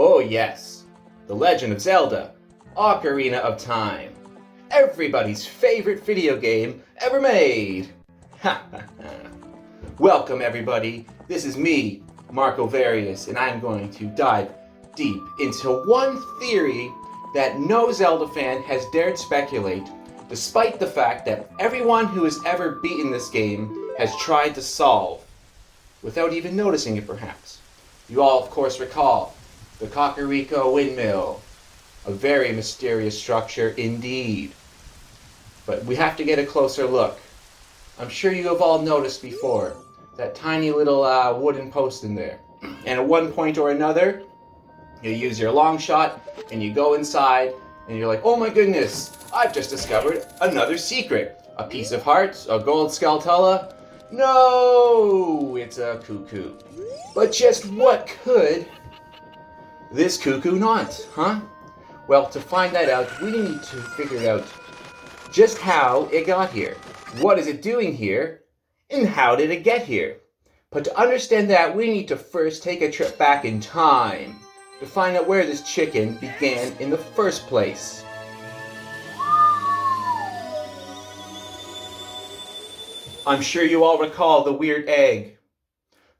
Oh yes, The Legend of Zelda, Ocarina of Time. Everybody's favorite video game ever made. Ha ha ha. Welcome everybody, this is me, Marco Various, and I'm going to dive deep into one theory that no Zelda fan has dared speculate, despite the fact that everyone who has ever beaten this game has tried to solve, without even noticing it perhaps. You all of course recall the Kakariko Windmill, a very mysterious structure indeed. But we have to get a closer look. I'm sure you have all noticed before, that tiny little wooden post in there. And at one point or another, you use your long shot and you go inside and you're like, oh my goodness, I've just discovered another secret. A piece of heart, a gold skulltula. No, it's a cuckoo. But just what could this cuckoo not, huh? Well, to find that out, we need to figure out just how it got here. What is it doing here? And how did it get here? But to understand that, we need to first take a trip back in time to find out where this chicken began in the first place. I'm sure you all recall the weird egg,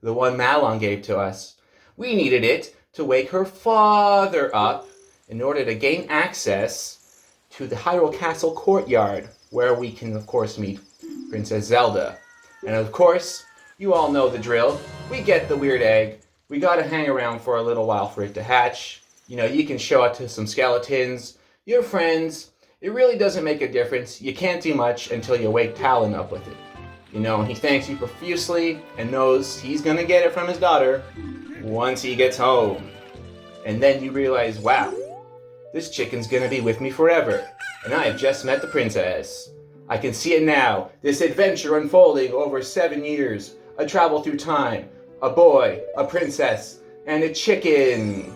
the one Malon gave to us. We needed it to wake her father up in order to gain access to the Hyrule Castle courtyard, where we can of course meet Princess Zelda. And of course, you all know the drill. We get the weird egg. We gotta hang around for a little while for it to hatch. You know, you can show it to some skeletons, your friends. It really doesn't make a difference. You can't do much until you wake Talon up with it. You know, and he thanks you profusely and knows he's gonna get it from his daughter once he gets home. And then you realize, wow, this chicken's gonna be with me forever. And I have just met the princess. I can see it now, this adventure unfolding over 7 years. A travel through time, a boy, a princess, and a chicken.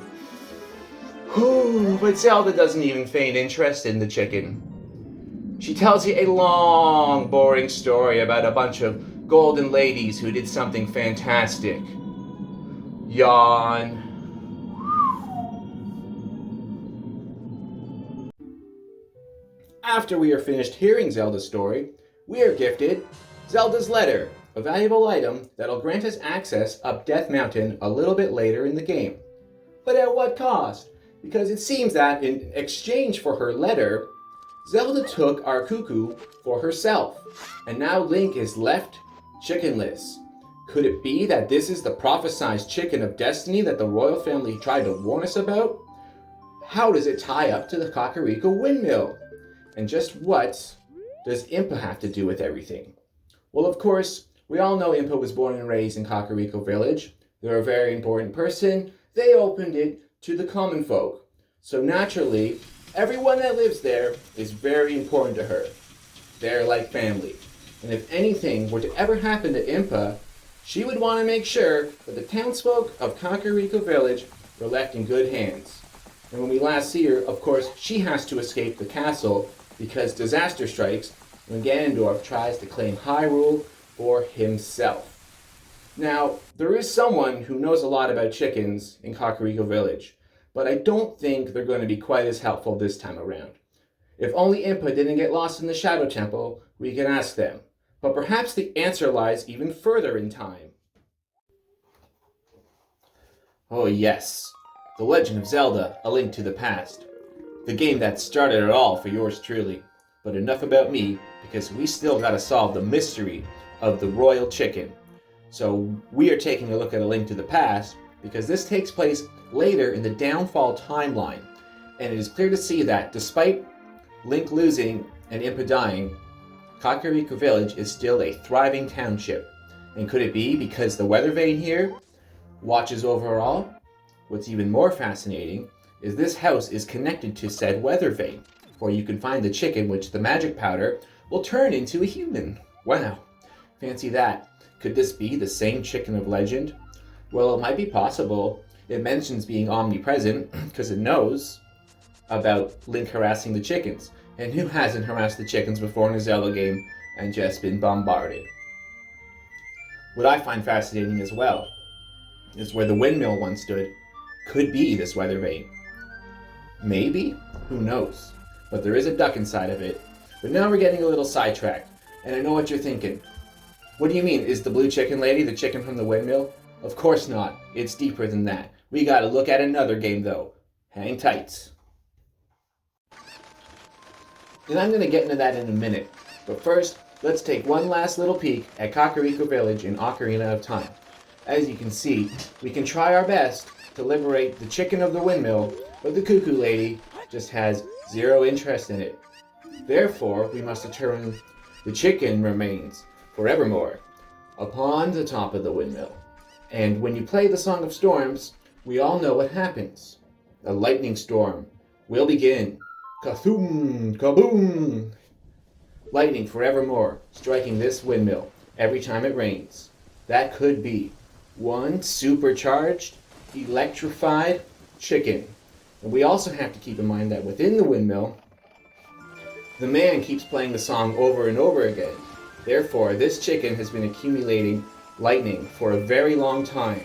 Whew, but Zelda doesn't even feign interest in the chicken. She tells you a long, boring story about a bunch of golden ladies who did something fantastic. Yawn. After we are finished hearing Zelda's story, we are gifted Zelda's letter, a valuable item that'll grant us access up Death Mountain a little bit later in the game. But at what cost? Because it seems that in exchange for her letter, Zelda took our cuckoo for herself, and now Link is left chickenless. Could it be that this is the prophesized chicken of destiny that the royal family tried to warn us about? How does it tie up to the Kakariko Windmill? And just what does Impa have to do with everything? Well, of course, we all know Impa was born and raised in Kakariko Village. They're a very important person. They opened it to the common folk. So naturally, everyone that lives there is very important to her. They're like family. And if anything were to ever happen to Impa, she would want to make sure that the townsfolk of Kakariko Village were left in good hands. And when we last see her, of course, she has to escape the castle because disaster strikes when Ganondorf tries to claim Hyrule for himself. Now, there is someone who knows a lot about chickens in Kakariko Village, but I don't think they're going to be quite as helpful this time around. If only Impa didn't get lost in the Shadow Temple, we can ask them. But perhaps the answer lies even further in time. Oh yes, The Legend of Zelda, A Link to the Past. The game that started it all for yours truly. But enough about me, because we still gotta solve the mystery of the royal chicken. So we are taking a look at A Link to the Past, because this takes place later in the Downfall timeline. And it is clear to see that despite Link losing and Impa dying, Kakariko Village is still a thriving township. And could it be because the weather vane here watches over all? What's even more fascinating is this house is connected to said weather vane, where you can find the chicken which the magic powder will turn into a human. Wow, fancy that. Could this be the same chicken of legend? Well, it might be possible. It mentions being omnipresent because it knows about Link harassing the chickens. And who hasn't harassed the chickens before in a Zelda game and just been bombarded? What I find fascinating as well is where the windmill once stood. could be this weather vane. Maybe? Who knows? But there is a duck inside of it. But now we're getting a little sidetracked, and I know what you're thinking. What do you mean, is the blue chicken lady the chicken from the windmill? Of course not. It's deeper than that. We gotta look at another game though. Hang tight. And I'm gonna get into that in a minute. But first, let's take one last little peek at Kakariko Village in Ocarina of Time. As you can see, we can try our best to liberate the chicken of the windmill, but the cuckoo lady just has zero interest in it. Therefore, we must determine the chicken remains forevermore upon the top of the windmill. And when you play the Song of Storms, we all know what happens. A lightning storm will begin. Kathoom! Kaboom! Lightning forevermore, striking this windmill every time it rains. That could be one supercharged, electrified chicken. And we also have to keep in mind that within the windmill, the man keeps playing the song over and over again. Therefore, this chicken has been accumulating lightning for a very long time,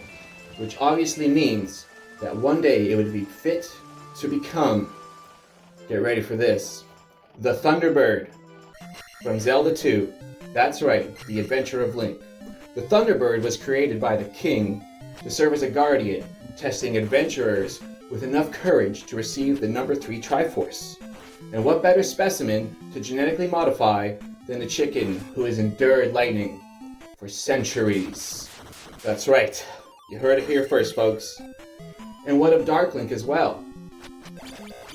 which obviously means that one day it would be fit to become, get ready for this, the Thunderbird from Zelda 2. That's right, the Adventure of Link. The Thunderbird was created by the king to serve as a guardian, testing adventurers with enough courage to receive the number 3 Triforce. And what better specimen to genetically modify than a chicken who has endured lightning for centuries. That's right, you heard it here first, folks. And what of Dark Link as well?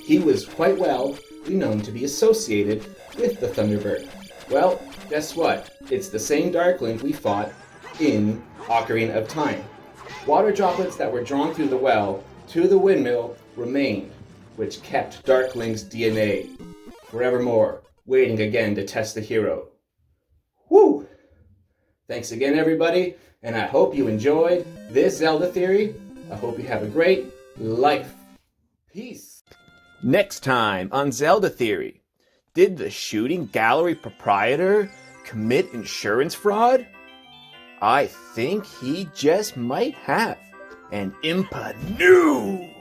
He was quite well known to be associated with the Thunderbird. Well, guess what? It's the same Dark Link we fought in Ocarina of Time. Water droplets that were drawn through the well to the windmill remained, which kept Dark Link's DNA forevermore, waiting again to test the hero. Woo! Thanks again, everybody, and I hope you enjoyed this Zelda Theory. I hope you have a great life. Peace. Next time on Zelda Theory, did the shooting gallery proprietor commit insurance fraud? I think he just might have. And Impa knew!